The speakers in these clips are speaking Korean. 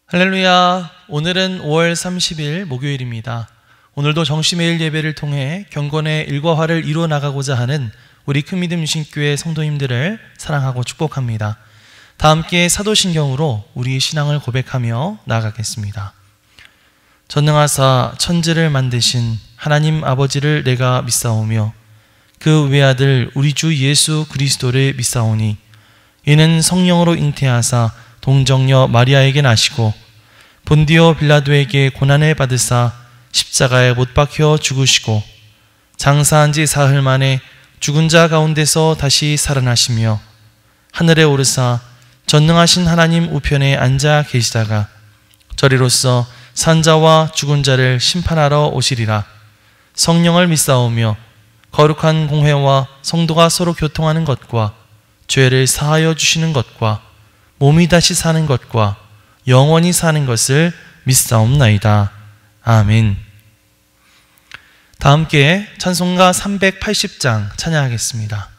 할렐루야. 오늘은 5월 30일 목요일입니다. 오늘도 정시매일 예배를 통해 경건의 일과화를 이루어 나가고자 하는 우리 큰믿음 유신교회 성도님들을 사랑하고 축복합니다. 다 함께 사도신경으로 우리의 신앙을 고백하며 나아가겠습니다. 전능하사 천지를 만드신 하나님 아버지를 내가 믿사오며 그 외아들 우리 주 예수 그리스도를 믿사오니 이는 성령으로 잉태하사 동정녀 마리아에게 나시고 본디오 빌라도에게 고난을 받으사 십자가에 못 박혀 죽으시고 장사한 지 사흘 만에 죽은 자 가운데서 다시 살아나시며 하늘에 오르사 전능하신 하나님 우편에 앉아 계시다가 저리로서 산자와 죽은 자를 심판하러 오시리라. 성령을 믿사오며 거룩한 공회와 성도가 서로 교통하는 것과 죄를 사하여 주시는 것과 몸이 다시 사는 것과 영원히 사는 것을 믿사옵나이다. 아멘. 다 함께 찬송가 380장 찬양하겠습니다.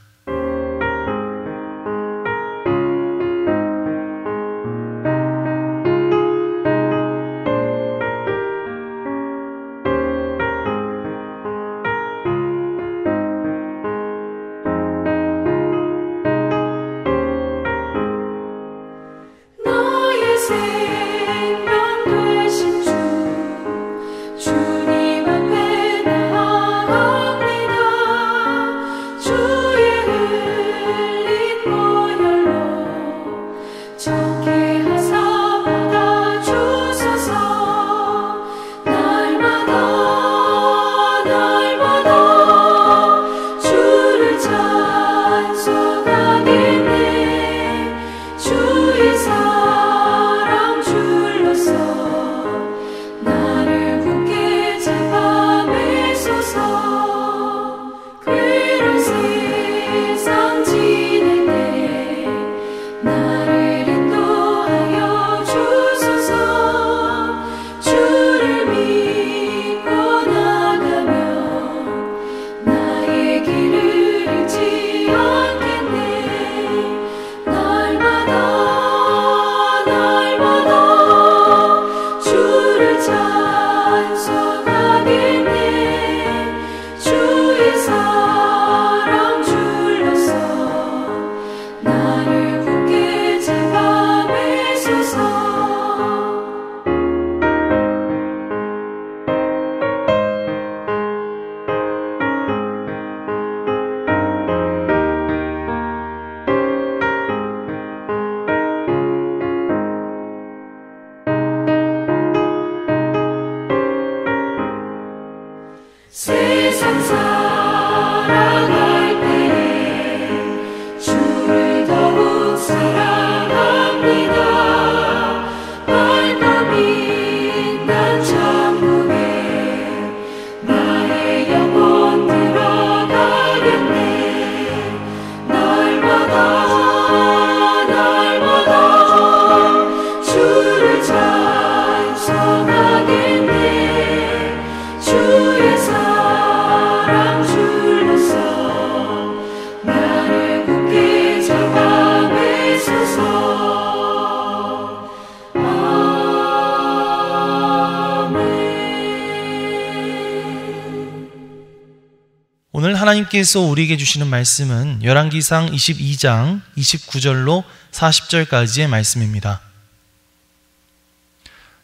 오늘 하나님께서 우리에게 주시는 말씀은 열왕기상 22장 29절로 40절까지의 말씀입니다.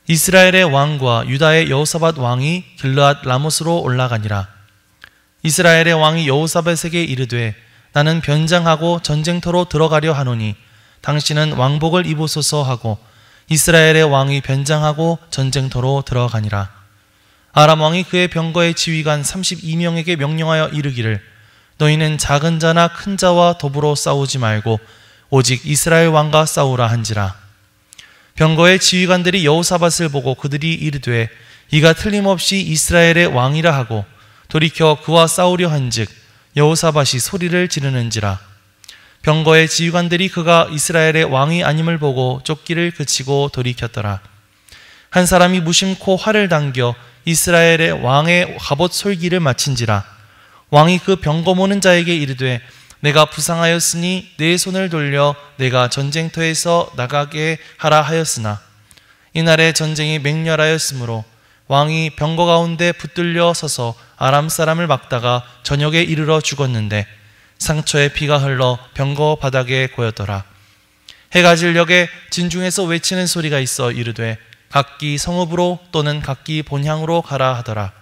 이스라엘의 왕과 유다의 여호사밧 왕이 길르앗 라못으로 올라가니라. 이스라엘의 왕이 여호사밧에게 이르되 나는 변장하고 전쟁터로 들어가려 하노니 당신은 왕복을 입으소서 하고 이스라엘의 왕이 변장하고 전쟁터로 들어가니라. 아람 왕이 그의 병거의 지휘관 32명에게 명령하여 이르기를 너희는 작은 자나 큰 자와 더불어 싸우지 말고 오직 이스라엘 왕과 싸우라 한지라. 병거의 지휘관들이 여호사밧을 보고 그들이 이르되 이가 틀림없이 이스라엘의 왕이라 하고 돌이켜 그와 싸우려 한즉 여호사밧이 소리를 지르는지라. 병거의 지휘관들이 그가 이스라엘의 왕이 아님을 보고 쫓기를 그치고 돌이켰더라. 한 사람이 무심코 활을 당겨 이스라엘의 왕의 갑옷 솔기를 마친지라. 왕이 그 병거 모는 자에게 이르되 내가 부상하였으니 내 손을 돌려 내가 전쟁터에서 나가게 하라 하였으나 이날에 전쟁이 맹렬하였으므로 왕이 병거 가운데 붙들려 서서 아람 사람을 막다가 저녁에 이르러 죽었는데 상처에 피가 흘러 병거 바닥에 고였더라. 해가 질녘에 진중에서 외치는 소리가 있어 이르되 각기 성읍으로 또는 각기 본향으로 가라 하더라.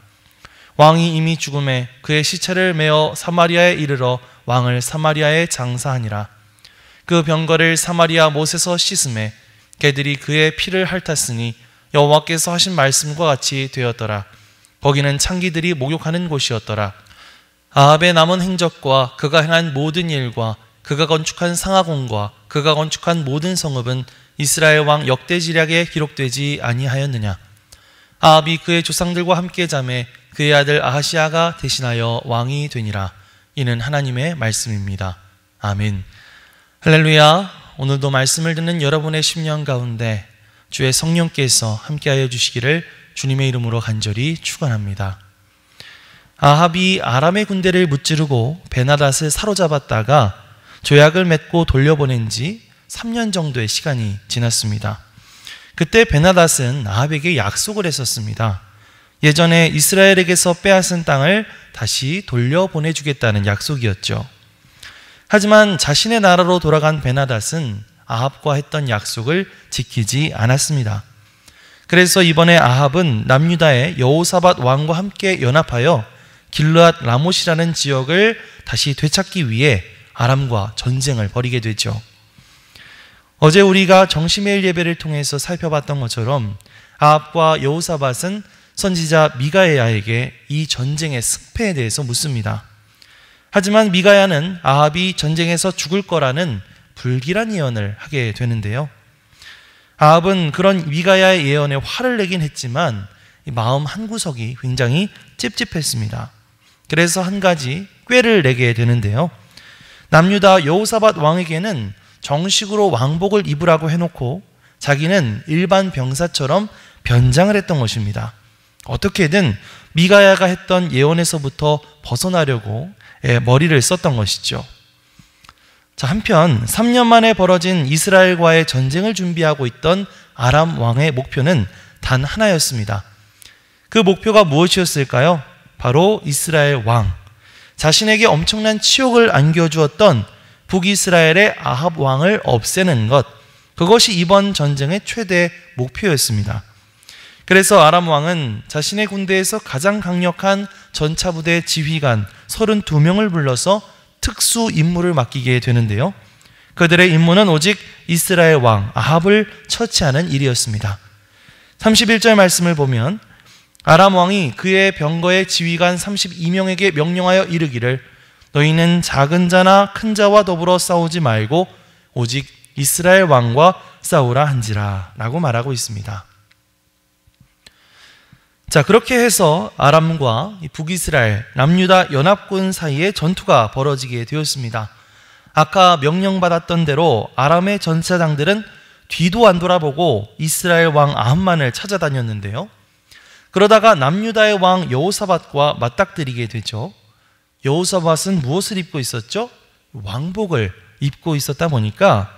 왕이 이미 죽음에 그의 시체를 메어 사마리아에 이르러 왕을 사마리아에 장사하니라. 그 병거를 사마리아 못에서 씻음에 개들이 그의 피를 핥았으니 여호와께서 하신 말씀과 같이 되었더라. 거기는 창기들이 목욕하는 곳이었더라. 아합의 남은 행적과 그가 행한 모든 일과 그가 건축한 상하궁과 그가 건축한 모든 성읍은 이스라엘 왕 역대지략에 기록되지 아니하였느냐. 아합이 그의 조상들과 함께 자매 그의 아들 아하시아가 대신하여 왕이 되니라. 이는 하나님의 말씀입니다. 아멘. 할렐루야. 오늘도 말씀을 듣는 여러분의 심령 가운데 주의 성령께서 함께하여 주시기를 주님의 이름으로 간절히 축원합니다. 아합이 아람의 군대를 무찌르고 베나닷을 사로잡았다가 조약을 맺고 돌려보낸 지 3년 정도의 시간이 지났습니다. 그때 베나닷은 아합에게 약속을 했었습니다. 예전에 이스라엘에게서 빼앗은 땅을 다시 돌려보내주겠다는 약속이었죠. 하지만 자신의 나라로 돌아간 베나닷은 아합과 했던 약속을 지키지 않았습니다. 그래서 이번에 아합은 남유다의 여호사밧 왕과 함께 연합하여 길르앗 라못이라는 지역을 다시 되찾기 위해 아람과 전쟁을 벌이게 되죠. 어제 우리가 정시메일 예배를 통해서 살펴봤던 것처럼 아합과 여호사밧은 선지자 미가야에게 이 전쟁의 승패에 대해서 묻습니다. 하지만 미가야는 아합이 전쟁에서 죽을 거라는 불길한 예언을 하게 되는데요. 아합은 그런 미가야의 예언에 화를 내긴 했지만 마음 한구석이 굉장히 찝찝했습니다. 그래서 한 가지 꾀를 내게 되는데요. 남유다 여호사밧 왕에게는 정식으로 왕복을 입으라고 해놓고 자기는 일반 병사처럼 변장을 했던 것입니다. 어떻게든 미가야가 했던 예언에서부터 벗어나려고 머리를 썼던 것이죠. 자, 한편 3년 만에 벌어진 이스라엘과의 전쟁을 준비하고 있던 아람 왕의 목표는 단 하나였습니다. 그 목표가 무엇이었을까요? 바로 이스라엘 왕, 자신에게 엄청난 치욕을 안겨주었던 북이스라엘의 아합 왕을 없애는 것, 그것이 이번 전쟁의 최대 목표였습니다. 그래서 아람 왕은 자신의 군대에서 가장 강력한 전차부대 지휘관 32명을 불러서 특수 임무를 맡기게 되는데요. 그들의 임무는 오직 이스라엘 왕 아합을 처치하는 일이었습니다. 31절 말씀을 보면 아람 왕이 그의 병거의 지휘관 32명에게 명령하여 이르기를 너희는 작은 자나 큰 자와 더불어 싸우지 말고 오직 이스라엘 왕과 싸우라 한지라 라고 말하고 있습니다. 자, 그렇게 해서 아람과 북이스라엘, 남유다 연합군 사이에 전투가 벌어지게 되었습니다. 아까 명령받았던 대로 아람의 전차장들은 뒤도 안 돌아보고 이스라엘 왕 아합만을 찾아다녔는데요. 그러다가 남유다의 왕 여호사밧과 맞닥뜨리게 되죠. 여호사밧은 무엇을 입고 있었죠? 왕복을 입고 있었다 보니까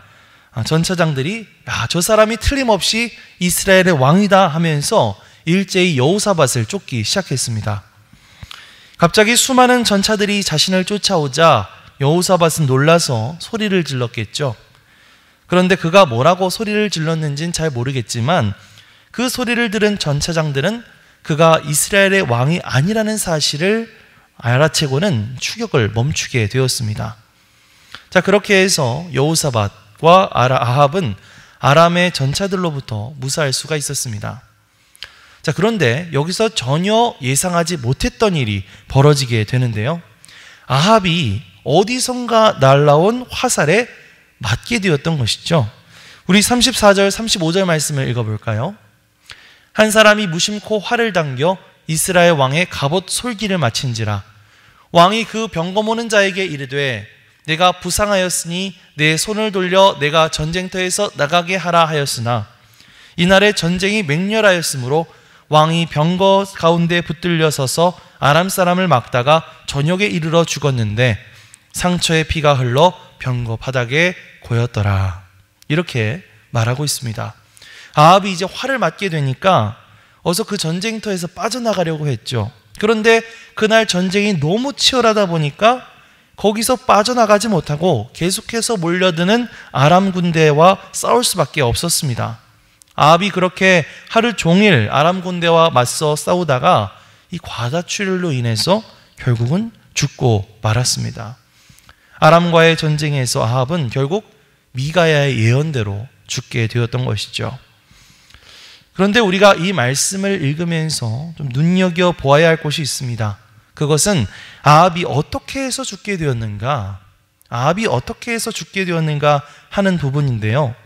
전차장들이 저 사람이 틀림없이 이스라엘의 왕이다 하면서 일제히 여호사밧을 쫓기 시작했습니다. 갑자기 수많은 전차들이 자신을 쫓아오자 여호사밧은 놀라서 소리를 질렀겠죠. 그런데 그가 뭐라고 소리를 질렀는지는 잘 모르겠지만 그 소리를 들은 전차장들은 그가 이스라엘의 왕이 아니라는 사실을 알아채고는 추격을 멈추게 되었습니다. 자, 그렇게 해서 여호사밧과 아합은 아람의 전차들로부터 무사할 수가 있었습니다. 자, 그런데 여기서 전혀 예상하지 못했던 일이 벌어지게 되는데요. 아합이 어디선가 날라온 화살에 맞게 되었던 것이죠. 우리 34절, 35절 말씀을 읽어볼까요? 한 사람이 무심코 활을 당겨 이스라엘 왕의 갑옷 솔기를 맞힌지라. 왕이 그 병거 모는 자에게 이르되 내가 부상하였으니 내 손을 돌려 내가 전쟁터에서 나가게 하라 하였으나 이날에 전쟁이 맹렬하였으므로 왕이 병거 가운데 붙들려 서서 아람 사람을 막다가 저녁에 이르러 죽었는데 상처에 피가 흘러 병거 바닥에 고였더라. 이렇게 말하고 있습니다. 아합이 이제 화를 맞게 되니까 어서 그 전쟁터에서 빠져나가려고 했죠. 그런데 그날 전쟁이 너무 치열하다 보니까 거기서 빠져나가지 못하고 계속해서 몰려드는 아람 군대와 싸울 수밖에 없었습니다. 아합이 그렇게 하루 종일 아람 군대와 맞서 싸우다가 이 과다출혈로 인해서 결국은 죽고 말았습니다. 아람과의 전쟁에서 아합은 결국 미가야의 예언대로 죽게 되었던 것이죠. 그런데 우리가 이 말씀을 읽으면서 좀 눈여겨보아야 할 것이 있습니다. 그것은 아합이 어떻게 해서 죽게 되었는가? 아합이 어떻게 해서 죽게 되었는가 하는 부분인데요.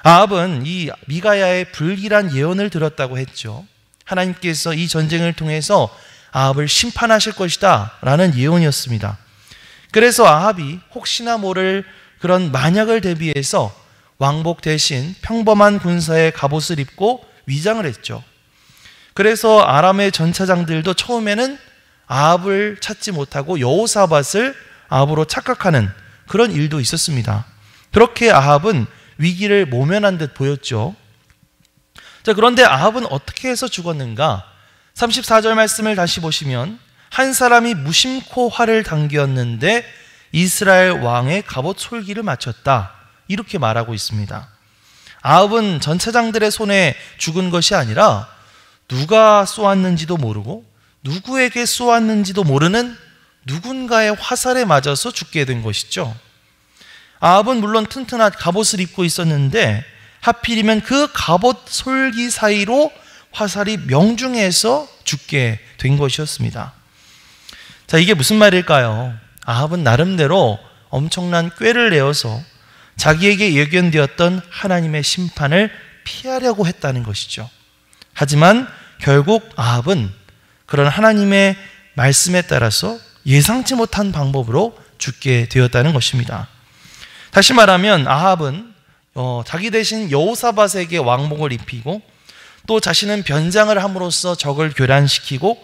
아합은 이 미가야의 불길한 예언을 들었다고 했죠. 하나님께서 이 전쟁을 통해서 아합을 심판하실 것이다 라는 예언이었습니다. 그래서 아합이 혹시나 모를 그런 만약을 대비해서 왕복 대신 평범한 군사의 갑옷을 입고 위장을 했죠. 그래서 아람의 전차장들도 처음에는 아합을 찾지 못하고 여호사밧을 아합으로 착각하는 그런 일도 있었습니다. 그렇게 아합은 위기를 모면한 듯 보였죠. 자, 그런데 아합은 어떻게 해서 죽었는가? 34절 말씀을 다시 보시면 한 사람이 무심코 활을 당겼는데 이스라엘 왕의 갑옷 솔기를 맞췄다. 이렇게 말하고 있습니다. 아합은 전차장들의 손에 죽은 것이 아니라 누가 쏘았는지도 모르고 누구에게 쏘았는지도 모르는 누군가의 화살에 맞아서 죽게 된 것이죠. 아합은 물론 튼튼한 갑옷을 입고 있었는데 하필이면 그 갑옷 솔기 사이로 화살이 명중해서 죽게 된 것이었습니다. 자, 이게 무슨 말일까요? 아합은 나름대로 엄청난 꾀를 내어서 자기에게 예견되었던 하나님의 심판을 피하려고 했다는 것이죠. 하지만 결국 아합은 그런 하나님의 말씀에 따라서 예상치 못한 방법으로 죽게 되었다는 것입니다. 다시 말하면 아합은 자기 대신 여호사밧에게 왕복을 입히고 또 자신은 변장을 함으로써 적을 교란시키고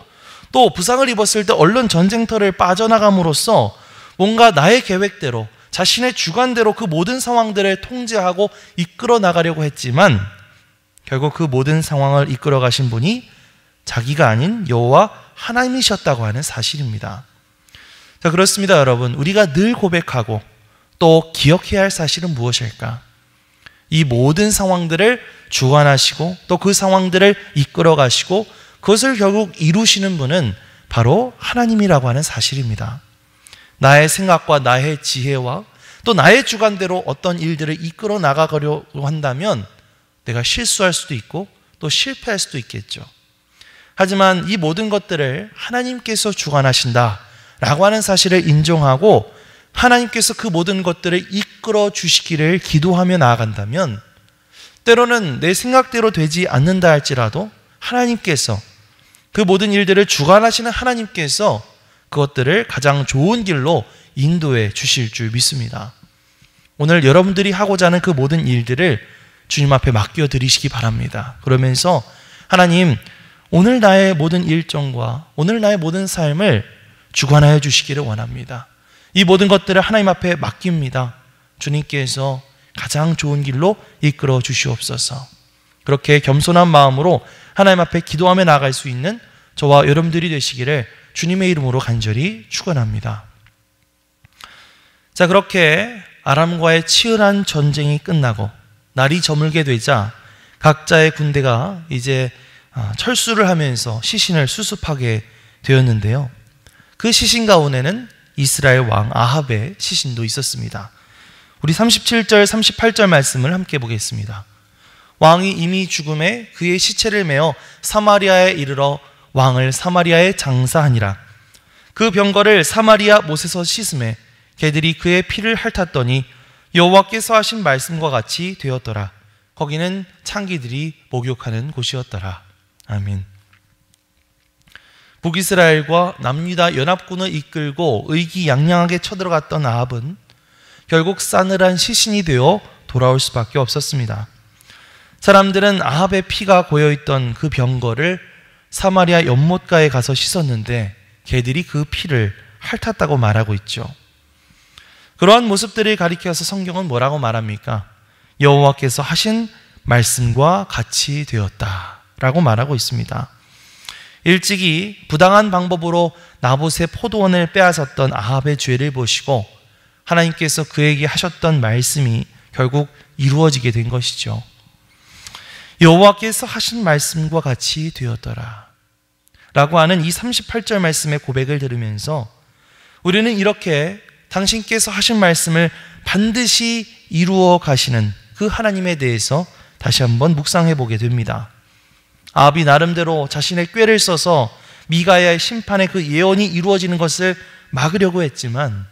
또 부상을 입었을 때 얼른 전쟁터를 빠져나감으로써 뭔가 나의 계획대로 자신의 주관대로 그 모든 상황들을 통제하고 이끌어 나가려고 했지만 결국 그 모든 상황을 이끌어 가신 분이 자기가 아닌 여호와 하나님이셨다고 하는 사실입니다. 자, 그렇습니다, 여러분. 우리가 늘 고백하고 또 기억해야 할 사실은 무엇일까? 이 모든 상황들을 주관하시고 또 그 상황들을 이끌어 가시고 그것을 결국 이루시는 분은 바로 하나님이라고 하는 사실입니다. 나의 생각과 나의 지혜와 또 나의 주관대로 어떤 일들을 이끌어 나가려고 한다면 내가 실수할 수도 있고 또 실패할 수도 있겠죠. 하지만 이 모든 것들을 하나님께서 주관하신다라고 하는 사실을 인정하고 하나님께서 그 모든 것들을 이끌어 주시기를 기도하며 나아간다면 때로는 내 생각대로 되지 않는다 할지라도 하나님께서 그 모든 일들을 주관하시는 하나님께서 그것들을 가장 좋은 길로 인도해 주실 줄 믿습니다. 오늘 여러분들이 하고자 하는 그 모든 일들을 주님 앞에 맡겨드리시기 바랍니다. 그러면서 하나님, 오늘 나의 모든 일정과 오늘 나의 모든 삶을 주관하여 주시기를 원합니다. 이 모든 것들을 하나님 앞에 맡깁니다. 주님께서 가장 좋은 길로 이끌어 주시옵소서. 그렇게 겸손한 마음으로 하나님 앞에 기도하며 나아갈 수 있는 저와 여러분들이 되시기를 주님의 이름으로 간절히 축원합니다. 자, 그렇게 아람과의 치열한 전쟁이 끝나고 날이 저물게 되자 각자의 군대가 이제 철수를 하면서 시신을 수습하게 되었는데요. 그 시신 가운데는 이스라엘 왕 아합의 시신도 있었습니다. 우리 37절, 38절 말씀을 함께 보겠습니다. 왕이 이미 죽음에 그의 시체를 메어 사마리아에 이르러 왕을 사마리아에 장사하니라. 그 병거를 사마리아 못에서 씻음에 개들이 그의 피를 핥았더니 여호와께서 하신 말씀과 같이 되었더라. 거기는 창기들이 목욕하는 곳이었더라. 아멘. 북이스라엘과 남유다 연합군을 이끌고 의기양양하게 쳐들어갔던 아합은 결국 싸늘한 시신이 되어 돌아올 수밖에 없었습니다. 사람들은 아합의 피가 고여있던 그 병거를 사마리아 연못가에 가서 씻었는데 개들이 그 피를 핥았다고 말하고 있죠. 그러한 모습들을 가리켜서 성경은 뭐라고 말합니까? 여호와께서 하신 말씀과 같이 되었다라고 말하고 있습니다. 일찍이 부당한 방법으로 나봇의 포도원을 빼앗았던 아합의 죄를 보시고 하나님께서 그에게 하셨던 말씀이 결국 이루어지게 된 것이죠. 여호와께서 하신 말씀과 같이 되었더라 라고 하는 이 38절 말씀의 고백을 들으면서 우리는 이렇게 당신께서 하신 말씀을 반드시 이루어 가시는 그 하나님에 대해서 다시 한번 묵상해 보게 됩니다. 아합이 나름대로 자신의 꾀를 써서 미가야의 심판의 그 예언이 이루어지는 것을 막으려고 했지만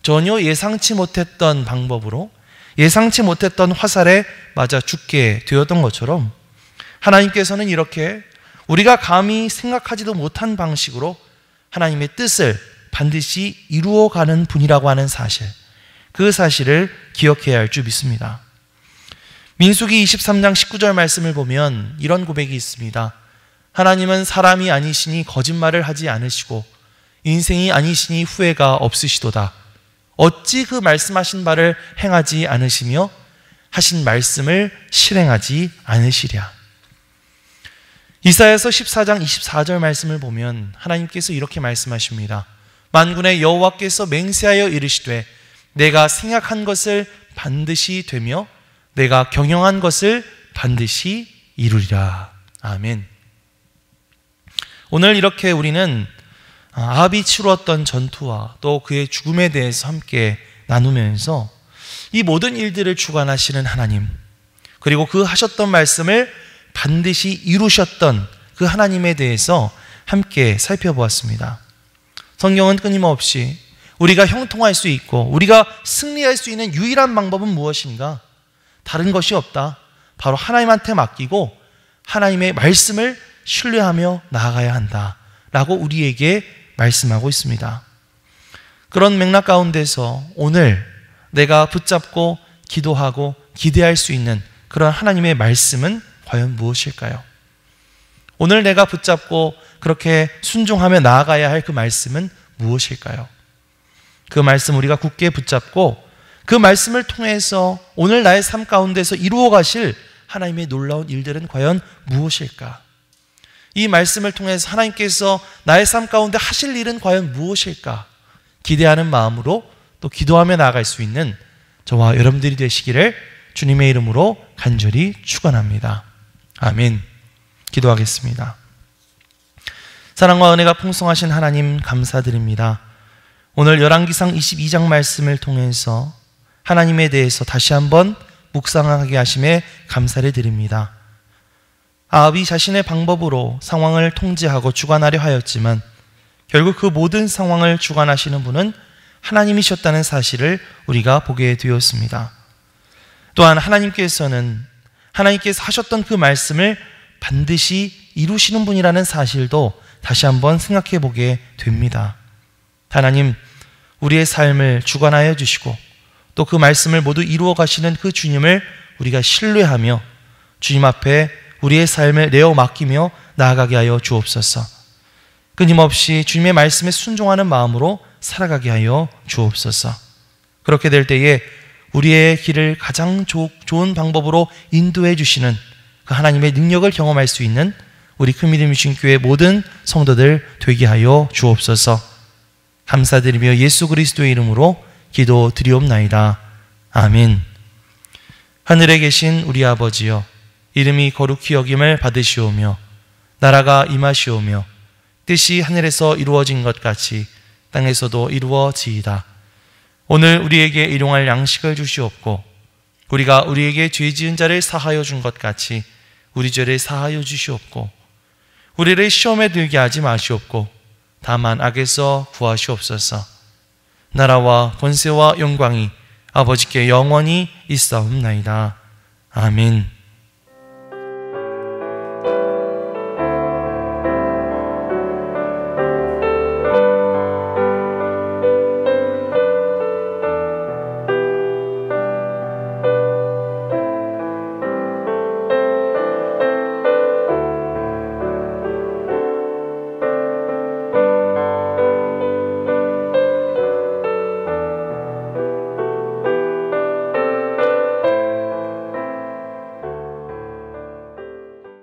전혀 예상치 못했던 방법으로 예상치 못했던 화살에 맞아 죽게 되었던 것처럼 하나님께서는 이렇게 우리가 감히 생각하지도 못한 방식으로 하나님의 뜻을 반드시 이루어가는 분이라고 하는 사실, 그 사실을 기억해야 할 줄 믿습니다. 민수기 23장 19절 말씀을 보면 이런 고백이 있습니다. 하나님은 사람이 아니시니 거짓말을 하지 않으시고 인생이 아니시니 후회가 없으시도다. 어찌 그 말씀하신 바를 행하지 않으시며 하신 말씀을 실행하지 않으시랴. 이사야서 14장 24절 말씀을 보면 하나님께서 이렇게 말씀하십니다. 만군의 여호와께서 맹세하여 이르시되 내가 생각한 것을 반드시 되며 내가 경영한 것을 반드시 이루리라. 아멘. 오늘 이렇게 우리는 아합이 치루었던 전투와 또 그의 죽음에 대해서 함께 나누면서 이 모든 일들을 주관하시는 하나님, 그리고 그 하셨던 말씀을 반드시 이루셨던 그 하나님에 대해서 함께 살펴보았습니다. 성경은 끊임없이 우리가 형통할 수 있고 우리가 승리할 수 있는 유일한 방법은 무엇인가? 다른 것이 없다. 바로 하나님한테 맡기고 하나님의 말씀을 신뢰하며 나아가야 한다 라고 우리에게 말씀하고 있습니다. 그런 맥락 가운데서 오늘 내가 붙잡고 기도하고 기대할 수 있는 그런 하나님의 말씀은 과연 무엇일까요? 오늘 내가 붙잡고 그렇게 순종하며 나아가야 할 그 말씀은 무엇일까요? 그 말씀 우리가 굳게 붙잡고 그 말씀을 통해서 오늘 나의 삶 가운데서 이루어 가실 하나님의 놀라운 일들은 과연 무엇일까? 이 말씀을 통해서 하나님께서 나의 삶 가운데 하실 일은 과연 무엇일까? 기대하는 마음으로 또 기도하며 나아갈 수 있는 저와 여러분들이 되시기를 주님의 이름으로 간절히 축원합니다. 아멘. 기도하겠습니다. 사랑과 은혜가 풍성하신 하나님 감사드립니다. 오늘 열왕기상 22장 말씀을 통해서 하나님에 대해서 다시 한번 묵상하게 하심에 감사를 드립니다. 아합이 자신의 방법으로 상황을 통제하고 주관하려 하였지만 결국 그 모든 상황을 주관하시는 분은 하나님이셨다는 사실을 우리가 보게 되었습니다. 또한 하나님께서 하셨던 그 말씀을 반드시 이루시는 분이라는 사실도 다시 한번 생각해 보게 됩니다. 하나님, 우리의 삶을 주관하여 주시고 또 그 말씀을 모두 이루어 가시는 그 주님을 우리가 신뢰하며 주님 앞에 우리의 삶을 내어 맡기며 나아가게 하여 주옵소서. 끊임없이 주님의 말씀에 순종하는 마음으로 살아가게 하여 주옵소서. 그렇게 될 때에 우리의 길을 가장 좋은 방법으로 인도해 주시는 그 하나님의 능력을 경험할 수 있는 우리 큰믿음 유신교회 모든 성도들 되게 하여 주옵소서. 감사드리며 예수 그리스도의 이름으로 기도드리옵나이다. 아멘. 하늘에 계신 우리 아버지여, 이름이 거룩히 여김을 받으시오며 나라가 임하시오며 뜻이 하늘에서 이루어진 것 같이 땅에서도 이루어지이다. 오늘 우리에게 일용할 양식을 주시옵고 우리가 우리에게 죄 지은 자를 사하여 준 것 같이 우리 죄를 사하여 주시옵고 우리를 시험에 들게 하지 마시옵고 다만 악에서 구하시옵소서. 나라와 권세와 영광이 아버지께 영원히 있사옵나이다. 아멘.